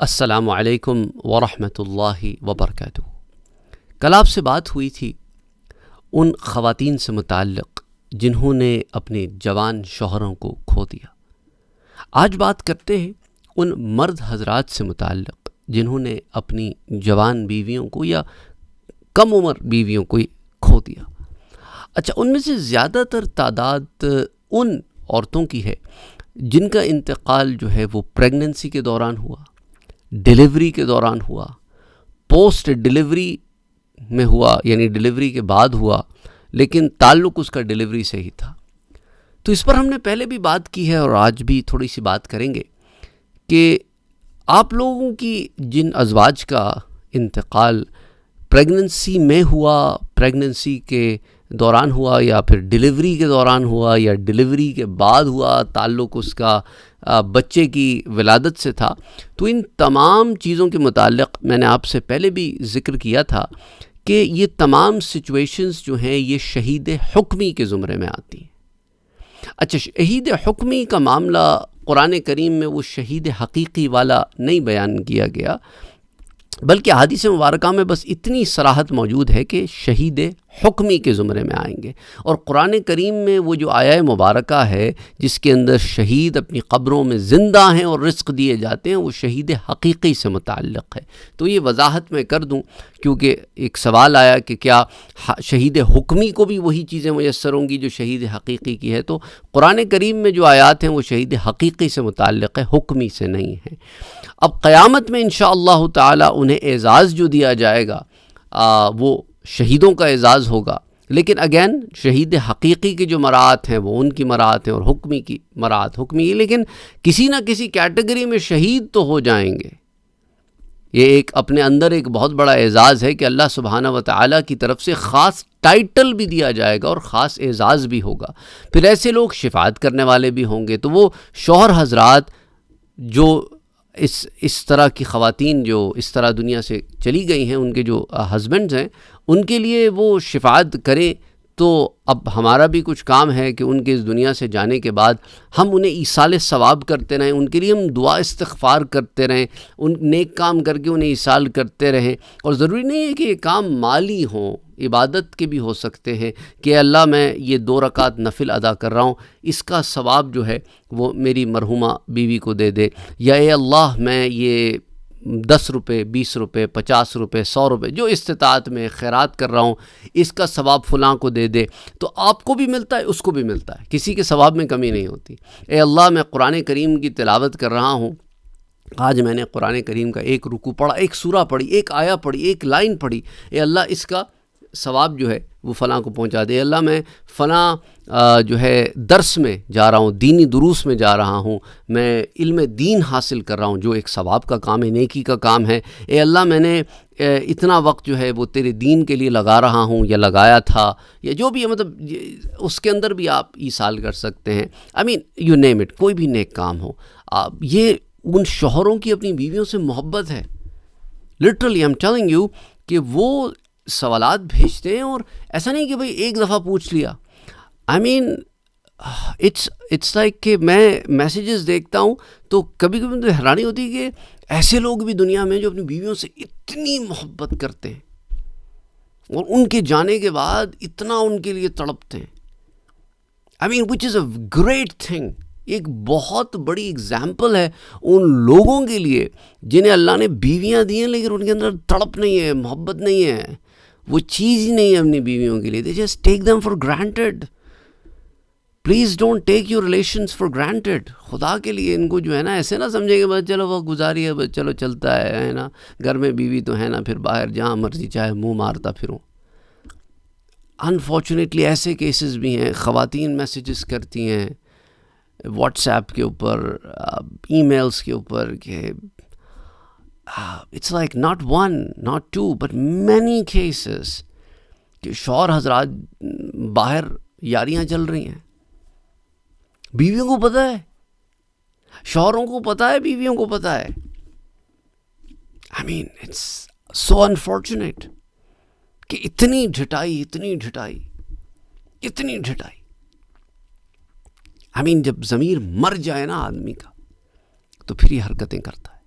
السلام علیکم ورحمۃ اللہ وبرکاتہ۔ کل آپ سے بات ہوئی تھی ان خواتین سے متعلق جنہوں نے اپنے جوان شوہروں کو کھو دیا۔ آج بات کرتے ہیں ان مرد حضرات سے متعلق جنہوں نے اپنی جوان بیویوں کو یا کم عمر بیویوں کو کھو دیا۔ اچھا، ان میں سے زیادہ تر تعداد ان عورتوں کی ہے جن کا انتقال جو ہے وہ پریگننسی کے دوران ہوا، ڈیلیوری کے دوران ہوا، پوسٹ ڈیلیوری میں ہوا، یعنی ڈیلیوری کے بعد ہوا، لیکن تعلق اس کا ڈیلیوری سے ہی تھا۔ تو اس پر ہم نے پہلے بھی بات کی ہے اور آج بھی تھوڑی سی بات کریں گے کہ آپ لوگوں کی جن ازواج کا انتقال پریگننسی میں ہوا، پریگننسی کے دوران ہوا، یا پھر ڈیلیوری کے دوران ہوا، یا ڈیلیوری کے بعد ہوا، تعلق اس کا بچے کی ولادت سے تھا، تو ان تمام چیزوں کے متعلق میں نے آپ سے پہلے بھی ذکر کیا تھا کہ یہ تمام سچویشنز جو ہیں یہ شہید حکمی کے زمرے میں آتی ہیں۔ اچھا، شہید حکمی کا معاملہ قرآن کریم میں وہ شہید حقیقی والا نہیں بیان کیا گیا، بلکہ احادیث مبارکہ میں بس اتنی صراحت موجود ہے کہ شہید حکمی کے زمرے میں آئیں گے۔ اور قرآن کریم میں وہ جو آیہ مبارکہ ہے جس کے اندر شہید اپنی قبروں میں زندہ ہیں اور رزق دیے جاتے ہیں، وہ شہید حقیقی سے متعلق ہے۔ تو یہ وضاحت میں کر دوں، کیونکہ ایک سوال آیا کہ کیا شہید حکمی کو بھی وہی چیزیں میسر ہوں گی جو شہید حقیقی کی ہے؟ تو قرآن کریم میں جو آیات ہیں وہ شہید حقیقی سے متعلق ہے، حکمی سے نہیں ہے۔ اب قیامت میں انشاءاللہ تعالی انہیں اعزاز جو دیا جائے گا وہ شہیدوں کا اعزاز ہوگا، لیکن اگین شہید حقیقی کی جو مراعات ہیں وہ ان کی مراعات ہیں، اور حکمی کی مراعات حکمی ہے، لیکن کسی نہ کسی کیٹیگری میں شہید تو ہو جائیں گے۔ یہ ایک اپنے اندر ایک بہت بڑا اعزاز ہے کہ اللہ سبحانہ و تعالیٰ کی طرف سے خاص ٹائٹل بھی دیا جائے گا اور خاص اعزاز بھی ہوگا۔ پھر ایسے لوگ شفاعت کرنے والے بھی ہوں گے۔ تو وہ شوہر حضرات جو اس طرح کی خواتین جو اس طرح دنیا سے چلی گئی ہیں، ان کے جو ہسبینڈز ہیں، ان کے لیے وہ شفاعت کریں، تو اب ہمارا بھی کچھ کام ہے کہ ان کے اس دنیا سے جانے کے بعد ہم انہیں ایصال ثواب کرتے رہیں، ان کے لیے ہم دعا استغفار کرتے رہیں، ان نیک کام کر کے انہیں ایصال کرتے رہیں۔ اور ضروری نہیں ہے کہ یہ کام مالی ہوں، عبادت کے بھی ہو سکتے ہیں کہ اللہ میں یہ 2 رکعت نفل ادا کر رہا ہوں، اس کا ثواب جو ہے وہ میری مرحومہ بیوی کو دے دے، یا اے اللہ میں یہ 10 روپے، 20 روپے، 50 روپے، 100 روپے جو استطاعت میں خیرات کر رہا ہوں، اس کا ثواب فلاں کو دے دے، تو آپ کو بھی ملتا ہے، اس کو بھی ملتا ہے، کسی کے ثواب میں کمی نہیں ہوتی۔ اے اللہ میں قرآن کریم کی تلاوت کر رہا ہوں، آج میں نے قرآن کریم کا ایک رکوع پڑھا، ایک سورہ پڑھی، ایک آیہ پڑھی، ایک لائن پڑھی، اے اللہ اس کا ثواب جو ہے وہ فلاں کو پہنچا دے۔ اللہ میں فلاں جو ہے درس میں جا رہا ہوں، دینی دروس میں جا رہا ہوں، میں علم دین حاصل کر رہا ہوں، جو ایک ثواب کا کام ہے، نیکی کا کام ہے۔ اے اللہ میں نے اتنا وقت جو ہے وہ تیرے دین کے لیے لگا رہا ہوں یا لگایا تھا، یا جو بھی ہے، مطلب اس کے اندر بھی آپ ایصال کر سکتے ہیں۔ یو نیم اٹ، کوئی بھی نیک کام ہو۔ یہ ان شوہروں کی اپنی بیویوں سے محبت ہے، literally I am telling you, کہ وہ سوالات بھیجتے ہیں، اور ایسا نہیں کہ بھئی ایک دفعہ پوچھ لیا۔ اٹس لائک کہ میں میسیجز دیکھتا ہوں تو کبھی کبھی مجھے حیرانی ہوتی ہے کہ ایسے لوگ بھی دنیا میں جو اپنی بیویوں سے اتنی محبت کرتے ہیں اور ان کے جانے کے بعد اتنا ان کے لیے تڑپتے ہیں، which is a great thing۔ ایک بہت بڑی اگزامپل ہے ان لوگوں کے لیے جنہیں اللہ نے بیویاں دی ہیں لیکن ان کے اندر تڑپ نہیں ہے، محبت نہیں ہے، وہ چیز ہی نہیں ہے اپنی بیویوں کے لیے۔ They just take them for granted۔ Please don't take your relations for granted. خدا کے لیے ان کو جو ہے نا ایسے نہ سمجھے کہ بس چلو وقت گزاری ہے، بس چلو چلتا ہے نا، گھر میں بیوی تو ہے نا، پھر باہر جہاں مرضی چاہے منہ مارتا پھروں۔ انفارچونیٹلی ایسے کیسز بھی ہیں، خواتین میسیجز کرتی ہیں واٹس ایپ کے اوپر، ای میلز کے اوپر، کہ it's like not 1 not 2 but many cases کہ شوہر حضرات باہر یاریاں چل رہی ہیں، بیویوں کو پتہ ہے، شوہروں کو پتہ ہے، بیویوں کو پتہ ہے۔ اٹس سو انفارچونیٹ کہ اتنی ڈھٹائی، اتنی ڈھٹائی، اتنی ڈھٹائی۔ جب ضمیر مر جائے نا آدمی کا تو پھر یہ حرکتیں کرتا ہے۔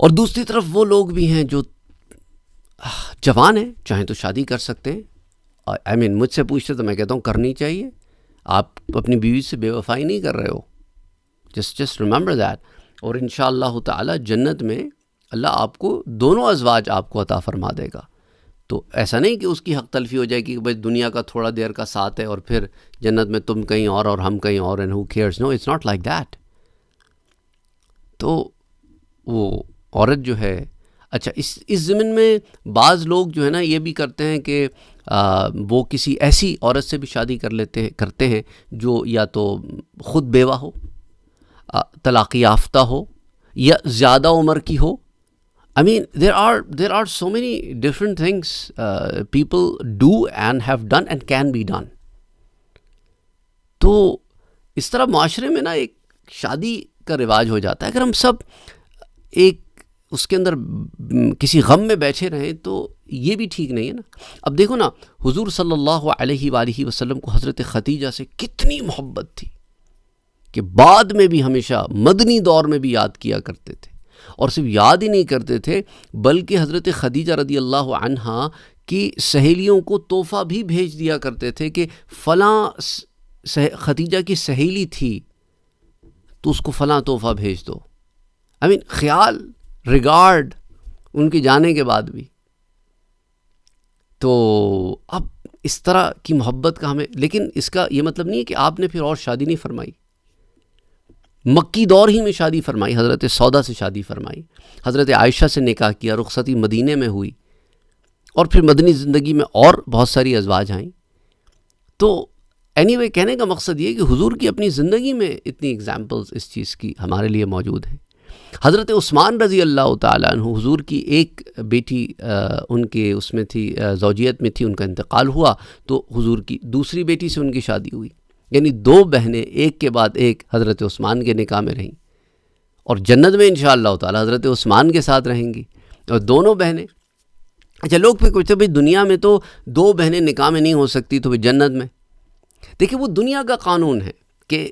اور دوسری طرف وہ لوگ بھی ہیں جو جوان ہیں، چاہیں تو شادی کر سکتے ہیں. مجھ سے پوچھتے تو میں کہتا ہوں کرنی چاہیے. آپ اپنی بیوی سے بے وفائی نہیں کر رہے ہو. Just remember that. اور انشاءاللہ تعالی جنت میں اللہ آپ کو دونوں ازواج آپ کو عطا فرما دے گا. تو ایسا نہیں کہ اس کی حق تلفی ہو جائے کہ بھائی دنیا کا تھوڑا دیر کا ساتھ ہے اور پھر جنت میں تم کہیں اور ہم کہیں اور، and who cares. No, it's not like that. تو وہ عورت جو ہے، اچھا اس ضمن میں بعض لوگ جو ہے نا یہ بھی کرتے ہیں کہ وہ کسی ایسی عورت سے بھی شادی کرتے ہیں جو یا تو خود بیوہ ہو، طلاق یافتہ ہو، یا زیادہ عمر کی ہو. there are so many different things people do and have done and can be done. تو اس طرح معاشرے میں نا ایک شادی کا رواج ہو جاتا ہے. اگر ہم سب ایک اس کے اندر کسی غم میں بیٹھے رہیں تو یہ بھی ٹھیک نہیں ہے نا. اب دیکھو نا، حضور صلی اللہ علیہ وآلہ وسلم کو حضرت خدیجہ سے کتنی محبت تھی کہ بعد میں بھی ہمیشہ مدنی دور میں بھی یاد کیا کرتے تھے. اور صرف یاد ہی نہیں کرتے تھے بلکہ حضرت خدیجہ رضی اللہ عنہا کی سہیلیوں کو تحفہ بھی بھیج دیا کرتے تھے کہ فلاں خدیجہ کی سہیلی تھی تو اس کو فلاں تحفہ بھیج دو. خیال، ریگارڈ ان کے جانے کے بعد بھی. تو اب اس طرح کی محبت کا ہمیں، لیکن اس کا یہ مطلب نہیں ہے کہ آپ نے پھر اور شادی نہیں فرمائی. مکی دور ہی میں شادی فرمائی، حضرت سودا سے شادی فرمائی، حضرت عائشہ سے نکاح کیا، رخصتی مدینے میں ہوئی، اور پھر مدنی زندگی میں اور بہت ساری ازواج آئیں. تو اینی کہنے کا مقصد یہ کہ حضور کی اپنی زندگی میں اتنی اگزامپلز اس چیز کی ہمارے لیے موجود ہیں. حضرت عثمان رضی اللہ تعالیٰ عنہ، حضور کی ایک بیٹی ان کے اس میں تھی، زوجیت میں تھی، ان کا انتقال ہوا تو حضور کی دوسری بیٹی سے ان کی شادی ہوئی. یعنی دو بہنیں ایک کے بعد ایک حضرت عثمان کے نکاح میں رہیں، اور جنت میں انشاءاللہ تعالی حضرت عثمان کے ساتھ رہیں گی. اور دونوں بہنیں، اچھا لوگ پھر کچھ بھائی دنیا میں تو دو بہنیں نکاح میں نہیں ہو سکتی تو پھر جنت میں. دیکھیں وہ دنیا کا قانون ہے کہ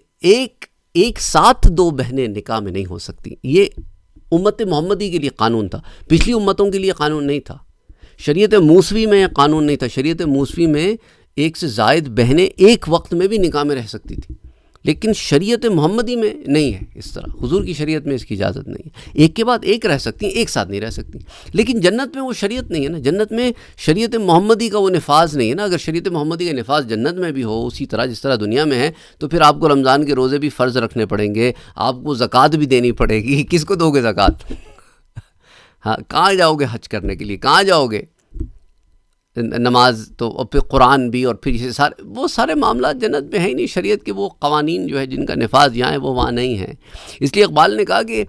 ایک ساتھ دو بہنیں نکاح میں نہیں ہو سکتی. یہ امت محمدی کے لیے قانون تھا، پچھلی امتوں کے لیے قانون نہیں تھا. شریعت موسوی میں قانون نہیں تھا. شریعت موسوی میں ایک سے زائد بہنیں ایک وقت میں بھی نکاح میں رہ سکتی تھی، لیکن شریعت محمدی میں نہیں ہے اس طرح. حضور کی شریعت میں اس کی اجازت نہیں ہے. ایک کے بعد ایک رہ سکتی ہیں، ایک ساتھ نہیں رہ سکتی. لیکن جنت میں وہ شریعت نہیں ہے نا. جنت میں شریعت محمدی کا وہ نفاذ نہیں ہے نا. اگر شریعت محمدی کا نفاذ جنت میں بھی ہو اسی طرح جس طرح دنیا میں ہے، تو پھر آپ کو رمضان کے روزے بھی فرض رکھنے پڑیں گے، آپ کو زکوٰۃ بھی دینی پڑے گی. کس کو دو گے زکوٰۃ؟ ہاں، کہاں جاؤ گے حج کرنے کے لیے؟ کہاں جاؤ گے؟ نماز تو، اور پھر قرآن بھی، اور پھر یہ وہ سارے معاملات جنت میں ہیں ہی نہیں. شریعت کے وہ قوانین جو ہے جن کا نفاذ یہاں ہے وہ وہاں نہیں ہے. اس لیے اقبال نے کہا کہ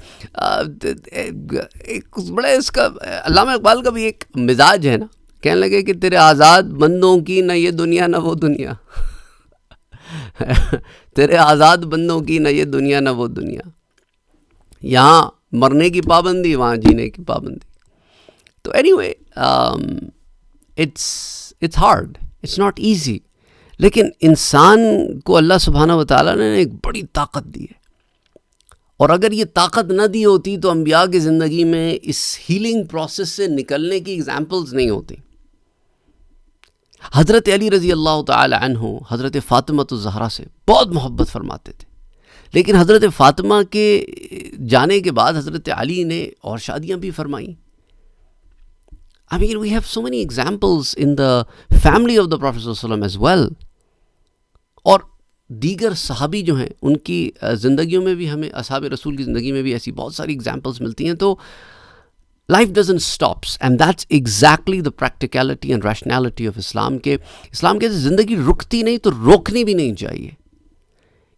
بڑے اس کا علامہ اقبال کا بھی ایک مزاج ہے نا، کہنے لگے کہ تیرے آزاد بندوں کی نہ یہ دنیا نہ وہ دنیا. تیرے آزاد بندوں کی نہ یہ دنیا نہ وہ دنیا. یہاں مرنے کی پابندی، وہاں جینے کی پابندی. تو any way it's hard, it's not easy. لیکن انسان کو اللہ سبحانہ و تعالیٰ نے ایک بڑی طاقت دی ہے، اور اگر یہ طاقت نہ دی ہوتی تو انبیاء کی زندگی میں اس ہیلنگ پروسیس سے نکلنے کی ایگزامپلز نہیں ہوتی. حضرت علی رضی اللہ تعالی عنہ حضرت فاطمہ الزہرا سے بہت محبت فرماتے تھے، لیکن حضرت فاطمہ کے جانے کے بعد حضرت علی نے اور شادیاں بھی فرمائیں. we have so many examples in the family of the Prophet ﷺ as well. اور دیگر صحابی جو ہیں ان کی زندگیوں میں بھی ہمیں، اصحاب رسول کی زندگی میں بھی ایسی بہت ساری examples ملتی ہیں. تو life doesn't stops, and that's exactly the practicality and rationality of Islam. کہ اسلام کہتے ہیں زندگی رکتی نہیں تو روکنی بھی نہیں چاہیے.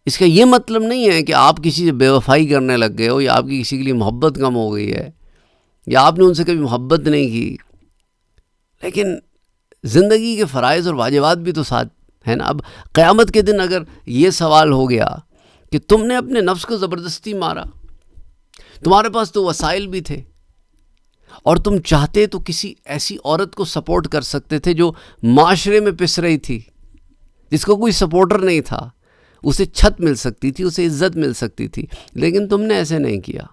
اس کا یہ مطلب نہیں ہے کہ آپ کسی سے بے وفائی کرنے لگ گئے ہو، یا آپ کی کسی کے لیے محبت کم ہو گئی ہے، یا آپ نے ان سے کبھی محبت نہیں کی. لیکن زندگی کے فرائض اور واجبات بھی تو ساتھ ہے نا. اب قیامت کے دن اگر یہ سوال ہو گیا کہ تم نے اپنے نفس کو زبردستی مارا، تمہارے پاس تو وسائل بھی تھے، اور تم چاہتے تو کسی ایسی عورت کو سپورٹ کر سکتے تھے جو معاشرے میں پس رہی تھی، جس کو کوئی سپورٹر نہیں تھا، اسے چھت مل سکتی تھی، اسے عزت مل سکتی تھی، لیکن تم نے ایسے نہیں کیا.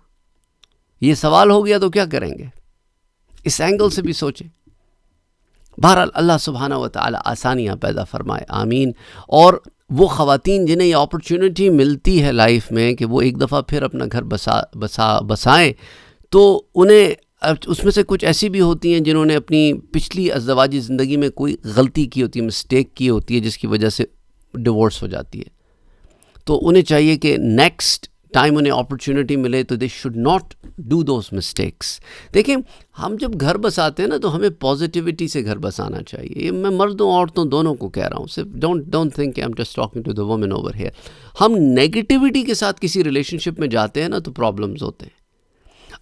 یہ سوال ہو گیا تو کیا کریں گے؟ اس اینگل سے بھی سوچیں. بہرحال اللہ سبحانہ و تعالی آسانیاں پیدا فرمائے، آمین. اور وہ خواتین جنہیں یہ اپرچونٹی ملتی ہے لائف میں کہ وہ ایک دفعہ پھر اپنا گھر بسائیں، تو انہیں اس میں سے کچھ ایسی بھی ہوتی ہیں جنہوں نے اپنی پچھلی ازدواجی زندگی میں کوئی غلطی کی ہوتی ہے، مسٹیک کی ہوتی ہے، جس کی وجہ سے ڈیورس ہو جاتی ہے. تو انہیں چاہیے کہ نیکسٹ ٹائم انہیں اپرچونٹی ملے تو they should not do those mistakes. دیکھیں ہم جب گھر بساتے ہیں نا تو ہمیں پازیٹیوٹی سے گھر بسانا چاہیے. یہ میں مردوں عورتوں دونوں کو کہہ رہا ہوں، صرف ڈونٹ تھنک کہ I am just talking to the woman over here. ہم نیگیٹیوٹی کے ساتھ کسی ریلیشن شپ میں جاتے ہیں نا تو پرابلمز ہوتے ہیں.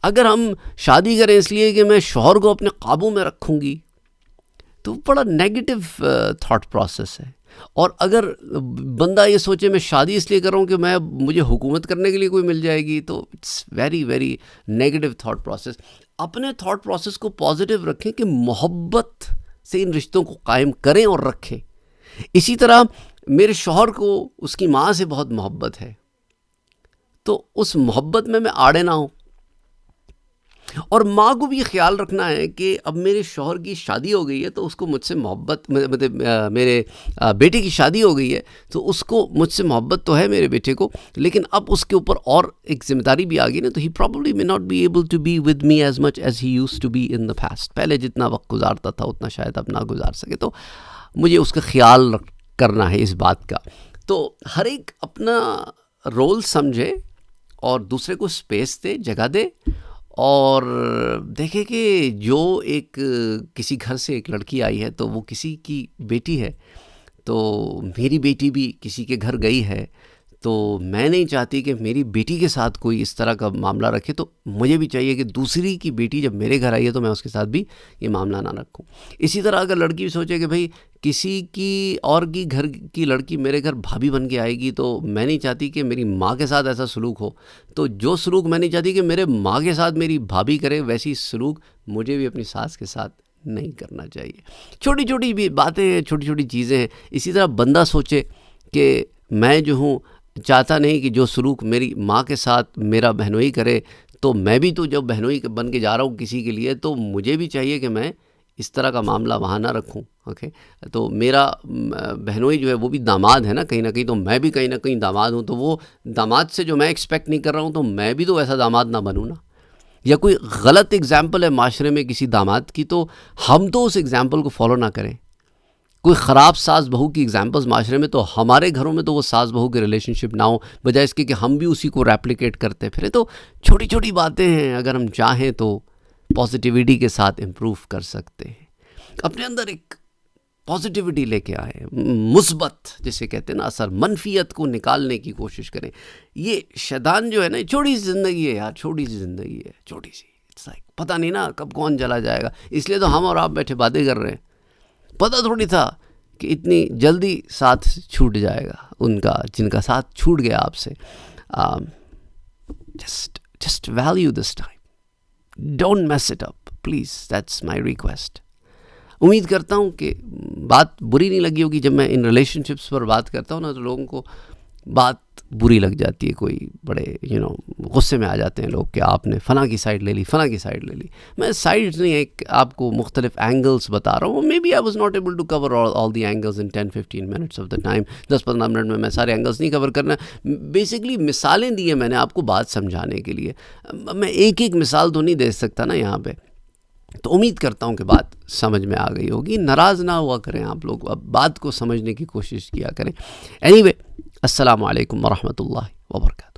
اگر ہم شادی کریں اس لیے کہ میں شوہر کو اپنے قابو میں رکھوں گی تو بڑا نیگیٹو تھاٹ پروسیس ہے. اور اگر بندہ یہ سوچے میں شادی اس لیے کر رہا ہوں کہ مجھے حکومت کرنے کے لیے کوئی مل جائے گی، تو it's very very negative thought process. اپنے تھاٹ پروسیس کو پازیٹیو رکھیں کہ محبت سے ان رشتوں کو قائم کریں اور رکھیں. اسی طرح میرے شوہر کو اس کی ماں سے بہت محبت ہے، تو اس محبت میں آڑے نہ ہوں. اور ماں کو بھی خیال رکھنا ہے کہ اب میرے شوہر کی شادی ہو گئی ہے تو اس کو مجھ سے محبت، مطلب میرے بیٹے کی شادی ہو گئی ہے تو اس کو مجھ سے محبت تو ہے میرے بیٹے کو، لیکن اب اس کے اوپر اور ایک ذمہ داری بھی آ گئی نا، تو he probably may not be able to be with me as much as he used to be in the past. پہلے جتنا وقت گزارتا تھا اتنا شاید اب نہ گزار سکے، تو مجھے اس کا خیال کرنا ہے اس بات کا. تو ہر ایک اپنا رول سمجھے اور دوسرے کو اسپیس دے، جگہ دے. اور دیکھیں کہ جو ایک کسی گھر سے ایک لڑکی آئی ہے تو وہ کسی کی بیٹی ہے، تو میری بیٹی بھی کسی کے گھر گئی ہے، تو میں نہیں چاہتی کہ میری بیٹی کے ساتھ کوئی اس طرح کا معاملہ رکھے. تو مجھے بھی چاہیے کہ دوسری کی بیٹی جب میرے گھر آئی ہے تو میں اس کے ساتھ بھی یہ معاملہ نہ رکھوں. اسی طرح اگر لڑکی بھی سوچے کہ بھئی کسی کی اور کی گھر کی لڑکی میرے گھر بھابھی بن کے آئے گی تو میں نہیں چاہتی کہ میری ماں کے ساتھ ایسا سلوک ہو، تو جو سلوک میں نہیں چاہتی کہ میرے ماں کے ساتھ میری بھابھی کرے ویسی سلوک مجھے بھی اپنی ساس کے ساتھ نہیں کرنا چاہیے. چھوٹی چھوٹی بھی باتیں ہیں، چھوٹی چھوٹی چیزیں ہیں. اسی طرح بندہ سوچے کہ میں جو ہوں چاہتا نہیں کہ جو سلوک میری ماں کے ساتھ میرا بہنوئی کرے، تو میں بھی تو جب بہنوئی بن کے جا رہا ہوں کسی کے لیے تو مجھے بھی چاہیے کہ میں اس طرح کا معاملہ وہاں نہ رکھوں. اوکے، تو میرا بہنوئی جو ہے وہ بھی داماد ہے نا کہیں نہ کہیں، تو میں بھی کہیں نہ کہیں داماد ہوں، تو وہ داماد سے جو میں ایکسپیکٹ نہیں کر رہا ہوں تو میں بھی تو ایسا داماد نہ بنوں نا. یا کوئی غلط اگزامپل ہے معاشرے میں کسی داماد کی تو ہم تو اس اگزامپل کو فالو نہ کریں. کوئی خراب ساس بہو کی اگزامپلز معاشرے میں تو ہمارے گھروں میں تو وہ ساس بہو کے ریلیشن شپ نہ ہو، بجائے اس کے کہ ہم بھی اسی کو ریپلیکیٹ کرتے پھریں. تو چھوٹی چھوٹی باتیں ہیں، اگر ہم چاہیں تو پازیٹیوٹی کے ساتھ امپروو کر سکتے ہیں. اپنے اندر ایک پازیٹیوٹی لے کے آئے، مثبت جسے کہتے ہیں نا اثر، منفیت کو نکالنے کی کوشش کریں. یہ شیطان جو ہے نا، چھوٹی سی زندگی ہے یار، چھوٹی سی زندگی ہے، چھوٹی سی. پتہ نہیں نا کب کون چلا جائے گا، اس لیے تو ہم اور آپ بیٹھے باتیں کر رہے ہیں. پتہ تھوڑی تھا کہ اتنی جلدی ساتھ چھوٹ جائے گا ان کا جن کا ساتھ چھوٹ گیا آپ سے. just value this time, don't mess it up please, that's my request. امید کرتا ہوں کہ بات بری نہیں لگی ہوگی. جب میں ان ریلیشن شپس پر بات کرتا ہوں نا تو لوگوں کو بات بری لگ جاتی ہے، کوئی بڑے غصے میں آ جاتے ہیں لوگ کہ آپ نے فلاں کی سائڈ لے لی، فلاں کی سائڈ لے لی. میں سائڈ نہیں، ایک آپ کو مختلف اینگلس بتا رہا ہوں. Maybe I was not able to cover all the angles in 10-15 minutes of the time. 10-15 minute میں سارے اینگلس نہیں کور کرنا. بیسکلی مثالیں دی ہیں میں نے آپ کو بات سمجھانے کے لیے. میں ایک ایک مثال تو نہیں دے سکتا نا یہاں پہ. تو امید کرتا ہوں کہ بات سمجھ میں آ گئی ہوگی. ناراض نہ ہوا کریں آپ لوگ، اب بات کو سمجھنے کی کوشش کیا کریں. اینی وے، السلام علیکم ورحمۃ اللہ وبرکاتہ.